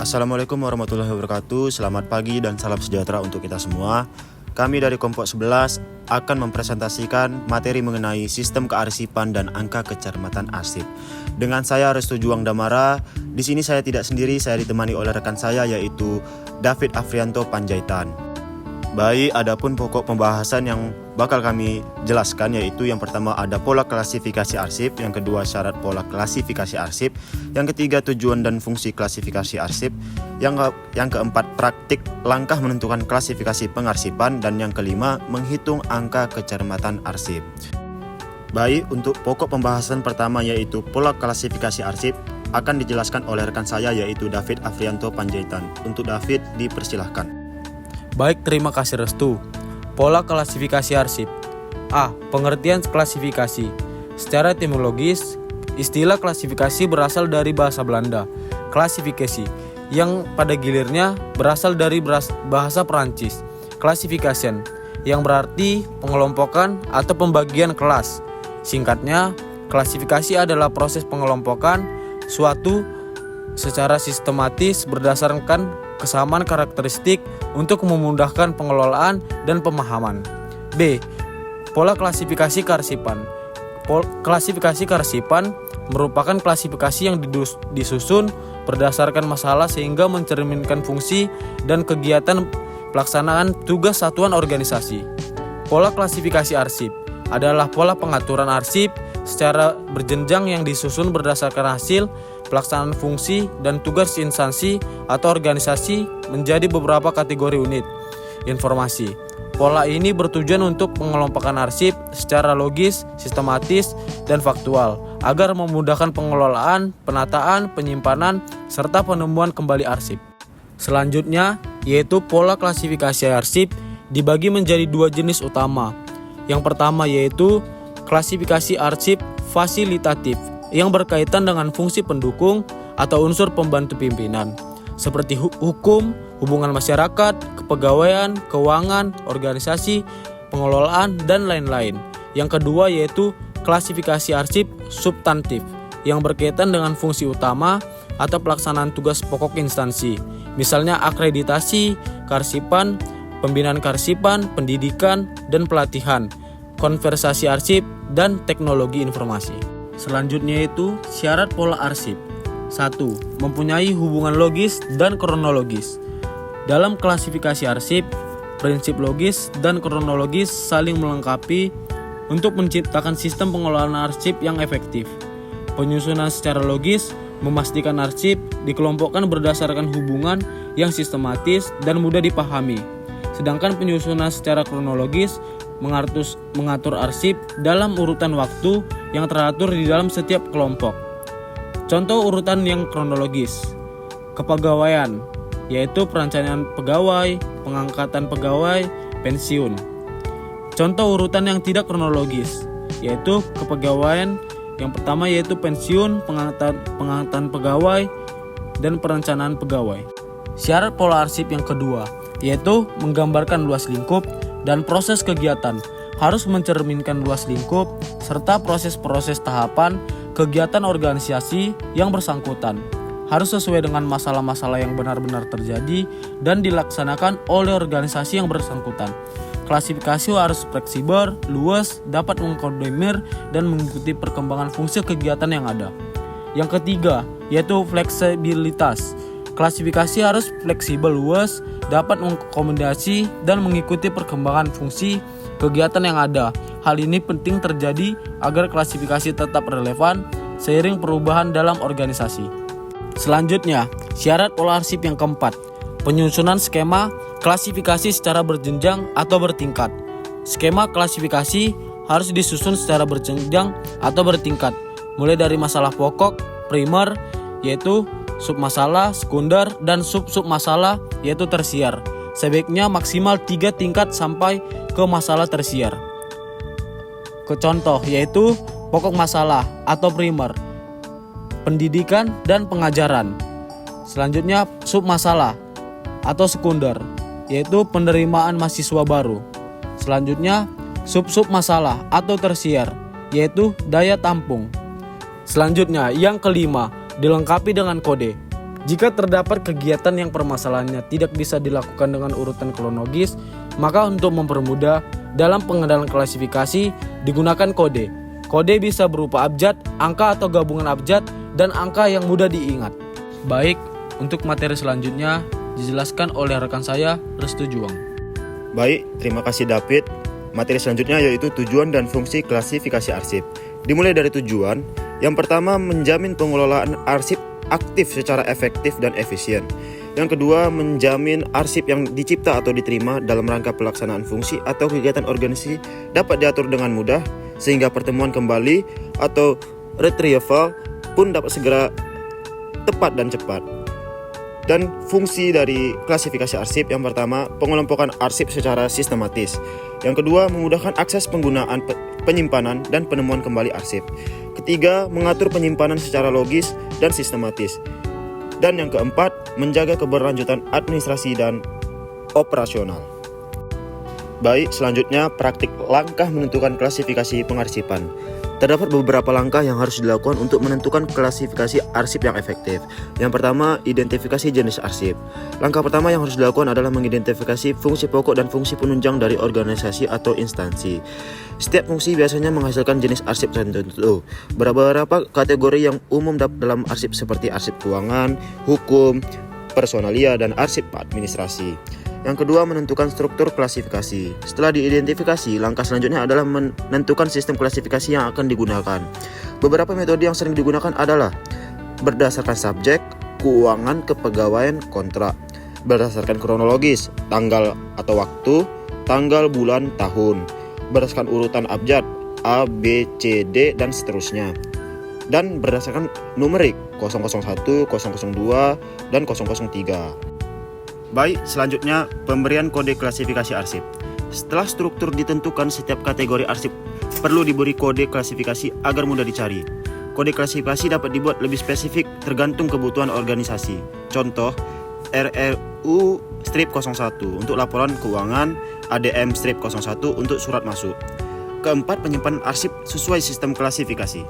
Assalamualaikum warahmatullahi wabarakatuh. Selamat pagi dan salam sejahtera untuk kita semua. Kami dari kelompok 11 akan mempresentasikan materi mengenai sistem kearsipan dan angka kecermatan arsip. Dengan saya Restu Juang Damara. Di sini saya tidak sendiri, saya ditemani oleh rekan saya yaitu David Afrianto Panjaitan. Baik, adapun pokok pembahasan yang bakal kami jelaskan yaitu yang pertama ada pola klasifikasi arsip, yang kedua syarat pola klasifikasi arsip, yang ketiga tujuan dan fungsi klasifikasi arsip, yang keempat praktik langkah menentukan klasifikasi pengarsipan, dan yang kelima menghitung angka kecermatan arsip. Baik, untuk pokok pembahasan pertama yaitu pola klasifikasi arsip akan dijelaskan oleh rekan saya yaitu David Afrianto Panjaitan. Untuk David dipersilahkan. Baik, terima kasih Restu. Pola klasifikasi arsip. A. Pengertian klasifikasi. Secara etimologis, istilah klasifikasi berasal dari bahasa Belanda, klasifikasi, yang pada gilirnya berasal dari bahasa Perancis, classification, yang berarti pengelompokan atau pembagian kelas. Singkatnya, klasifikasi adalah proses pengelompokan suatu secara sistematis berdasarkan kesamaan karakteristik untuk memudahkan pengelolaan dan pemahaman. B. Pola klasifikasi kearsipan. Klasifikasi kearsipan merupakan klasifikasi yang disusun berdasarkan masalah sehingga mencerminkan fungsi dan kegiatan pelaksanaan tugas satuan organisasi. Pola klasifikasi arsip adalah pola pengaturan arsip secara berjenjang yang disusun berdasarkan hasil pelaksanaan fungsi dan tugas instansi atau organisasi menjadi beberapa kategori unit informasi. Pola ini bertujuan untuk pengelompokan arsip secara logis, sistematis, dan faktual agar memudahkan pengelolaan, penataan, penyimpanan, serta penemuan kembali arsip. Selanjutnya, yaitu pola klasifikasi arsip dibagi menjadi dua jenis utama. Yang pertama yaitu klasifikasi arsip fasilitatif yang berkaitan dengan fungsi pendukung atau unsur pembantu pimpinan seperti hukum, hubungan masyarakat, kepegawaian, keuangan, organisasi, pengelolaan, dan lain-lain. Yang kedua yaitu klasifikasi arsip substantif yang berkaitan dengan fungsi utama atau pelaksanaan tugas pokok instansi, misalnya akreditasi, kearsipan, pembinaan kearsipan, pendidikan, dan pelatihan, konversasi arsip, dan teknologi informasi. Selanjutnya itu syarat pola arsip. 1. Mempunyai hubungan logis dan kronologis. Dalam klasifikasi arsip, prinsip logis dan kronologis saling melengkapi untuk menciptakan sistem pengelolaan arsip yang efektif. Penyusunan secara logis memastikan arsip dikelompokkan berdasarkan hubungan yang sistematis dan mudah dipahami. Sedangkan penyusunan secara kronologis mengatur arsip dalam urutan waktu yang teratur di dalam setiap kelompok. Contoh urutan yang kronologis: kepegawaian, yaitu perencanaan pegawai, pengangkatan pegawai, pensiun. Contoh urutan yang tidak kronologis, yaitu kepegawaian yang pertama yaitu pensiun, pengangkatan pegawai, dan perencanaan pegawai. Syarat pola arsip yang kedua yaitu menggambarkan luas lingkup dan proses kegiatan, harus mencerminkan luas lingkup serta proses-proses tahapan kegiatan organisasi yang bersangkutan, harus sesuai dengan masalah-masalah yang benar-benar terjadi dan dilaksanakan oleh organisasi yang bersangkutan. Klasifikasi harus fleksibel, luas, dapat mengakomodir dan mengikuti perkembangan fungsi kegiatan yang ada. Yang ketiga yaitu fleksibilitas. Klasifikasi harus fleksibel, luas, dapat mengakomodasi dan mengikuti perkembangan fungsi kegiatan yang ada. Hal ini penting terjadi agar klasifikasi tetap relevan seiring perubahan dalam organisasi. Selanjutnya, syarat pola arsip yang keempat, penyusunan skema klasifikasi secara berjenjang atau bertingkat. Skema klasifikasi harus disusun secara berjenjang atau bertingkat, mulai dari masalah pokok, primer, yaitu submasalah, sekunder, dan sub-masalah yaitu tersier. Sebaiknya maksimal 3 tingkat sampai ke masalah tersier. Contoh yaitu pokok masalah atau primer, pendidikan dan pengajaran. Selanjutnya submasalah atau sekunder yaitu penerimaan mahasiswa baru. Selanjutnya sub-masalah atau tersier yaitu daya tampung. Selanjutnya yang kelima, dilengkapi dengan kode. Jika terdapat kegiatan yang permasalahannya tidak bisa dilakukan dengan urutan kronologis, maka untuk mempermudah dalam pengenalan klasifikasi digunakan kode. Kode bisa berupa abjad, angka atau gabungan abjad, dan angka yang mudah diingat. Baik, untuk materi selanjutnya dijelaskan oleh rekan saya, Restu Juang. Baik, terima kasih David. Materi selanjutnya yaitu tujuan dan fungsi klasifikasi arsip. Dimulai dari tujuan, yang pertama menjamin pengelolaan arsip aktif secara efektif dan efisien. Yang kedua, menjamin arsip yang dicipta atau diterima dalam rangka pelaksanaan fungsi atau kegiatan organisasi dapat diatur dengan mudah, sehingga pertemuan kembali atau retrieval pun dapat segera tepat dan cepat. Dan fungsi dari klasifikasi arsip yang pertama, pengelompokan arsip secara sistematis. Yang kedua, memudahkan akses penggunaan penyimpanan dan penemuan kembali arsip. Ketiga, mengatur penyimpanan secara logis dan sistematis. Dan yang keempat, menjaga keberlanjutan administrasi dan operasional. Baik, selanjutnya praktik langkah menentukan klasifikasi pengarsipan. Terdapat beberapa langkah yang harus dilakukan untuk menentukan klasifikasi arsip yang efektif. Yang pertama, identifikasi jenis arsip. Langkah pertama yang harus dilakukan adalah mengidentifikasi fungsi pokok dan fungsi penunjang dari organisasi atau instansi. Setiap fungsi biasanya menghasilkan jenis arsip tertentu. Beberapa kategori yang umum dalam arsip seperti arsip keuangan, hukum, personalia, dan arsip administrasi. Yang kedua, menentukan struktur klasifikasi. Setelah diidentifikasi, langkah selanjutnya adalah menentukan sistem klasifikasi yang akan digunakan. Beberapa metode yang sering digunakan adalah berdasarkan subjek, keuangan, kepegawaian, kontrak. Berdasarkan kronologis, tanggal atau waktu, tanggal, bulan, tahun. Berdasarkan urutan abjad, A, B, C, D, dan seterusnya. Dan berdasarkan numerik 001, 002, dan 003. Baik, selanjutnya pemberian kode klasifikasi arsip. Setelah struktur ditentukan, setiap kategori arsip perlu diberi kode klasifikasi agar mudah dicari. Kode klasifikasi dapat dibuat lebih spesifik tergantung kebutuhan organisasi. Contoh, RRU-01 untuk laporan keuangan, ADM-01 untuk surat masuk. Keempat, penyimpanan arsip sesuai sistem klasifikasi.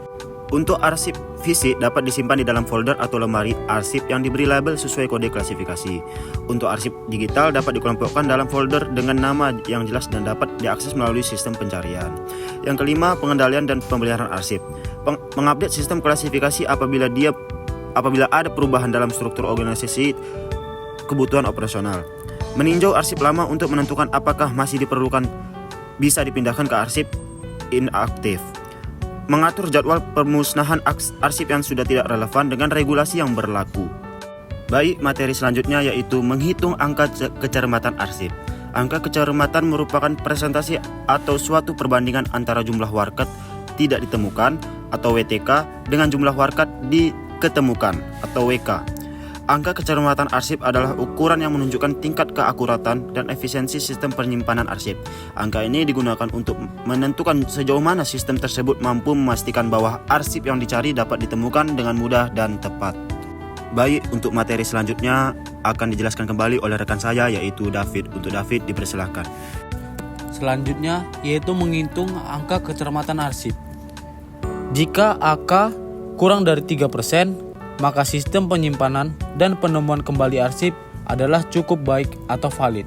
Untuk arsip fisik dapat disimpan di dalam folder atau lemari arsip yang diberi label sesuai kode klasifikasi. Untuk arsip digital dapat dikelompokkan dalam folder dengan nama yang jelas dan dapat diakses melalui sistem pencarian. Yang kelima, pengendalian dan pemeliharaan arsip. Mengupdate sistem klasifikasi apabila ada perubahan dalam struktur organisasi kebutuhan operasional. Meninjau arsip lama untuk menentukan apakah masih diperlukan bisa dipindahkan ke arsip inaktif. Mengatur jadwal pemusnahan arsip yang sudah tidak relevan dengan regulasi yang berlaku. Baik, materi selanjutnya yaitu menghitung angka kecermatan arsip. Angka kecermatan merupakan presentasi atau suatu perbandingan antara jumlah warkat tidak ditemukan atau WTK dengan jumlah warkat diketemukan atau WK. Angka kecermatan arsip adalah ukuran yang menunjukkan tingkat keakuratan dan efisiensi sistem penyimpanan arsip. Angka ini digunakan untuk menentukan sejauh mana sistem tersebut mampu memastikan bahwa arsip yang dicari dapat ditemukan dengan mudah dan tepat. Baik, untuk materi selanjutnya akan dijelaskan kembali oleh rekan saya yaitu David. Untuk David dipersilahkan. Selanjutnya yaitu menghitung angka kecermatan arsip. Jika AK kurang dari 3%, maka sistem penyimpanan dan penemuan kembali arsip adalah cukup baik atau valid.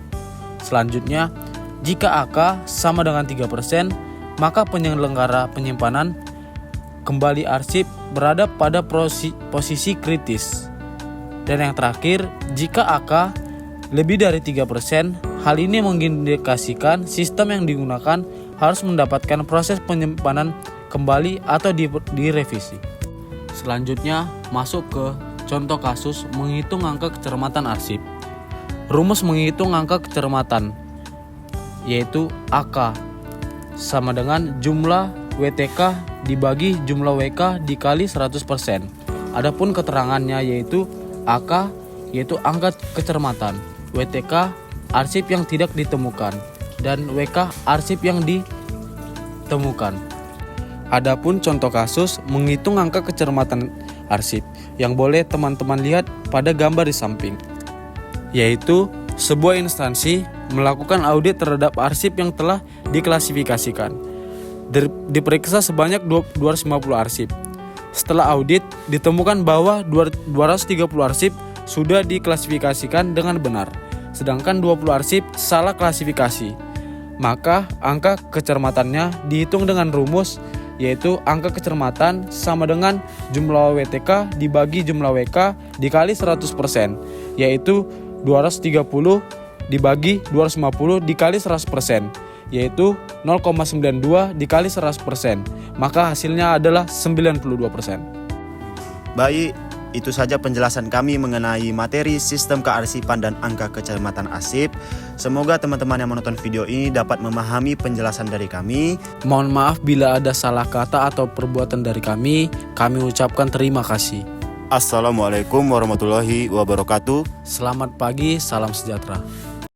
Selanjutnya, jika AK sama dengan 3%, maka penyelenggara penyimpanan kembali arsip berada pada posisi kritis. Dan yang terakhir, jika AK lebih dari 3%, hal ini mengindikasikan sistem yang digunakan harus mendapatkan proses penyimpanan kembali atau direvisi. Selanjutnya masuk ke contoh kasus menghitung angka kecermatan arsip. Rumus menghitung angka kecermatan yaitu AK sama dengan jumlah WTK dibagi jumlah WK dikali 100%. Adapun keterangannya yaitu AK yaitu angka kecermatan, WTK arsip yang tidak ditemukan, dan WK arsip yang ditemukan. Adapun contoh kasus menghitung angka kecermatan arsip yang boleh teman-teman lihat pada gambar di samping, yaitu sebuah instansi melakukan audit terhadap arsip yang telah diklasifikasikan. Diperiksa sebanyak 250 arsip. Setelah audit, ditemukan bahwa 230 arsip sudah diklasifikasikan dengan benar, sedangkan 20 arsip salah klasifikasi. Maka angka kecermatannya dihitung dengan rumus, yaitu angka kecermatan sama dengan jumlah WTK dibagi jumlah WK dikali 100%, yaitu 230 dibagi 250 dikali 100%, yaitu 0,92 dikali 100%, maka hasilnya adalah 92%. Baik, itu saja penjelasan kami mengenai materi sistem kearsipan dan angka kecermatan arsip. Semoga teman-teman yang menonton video ini dapat memahami penjelasan dari kami. Mohon maaf bila ada salah kata atau perbuatan dari kami ucapkan terima kasih. Assalamualaikum warahmatullahi wabarakatuh. Selamat pagi, salam sejahtera.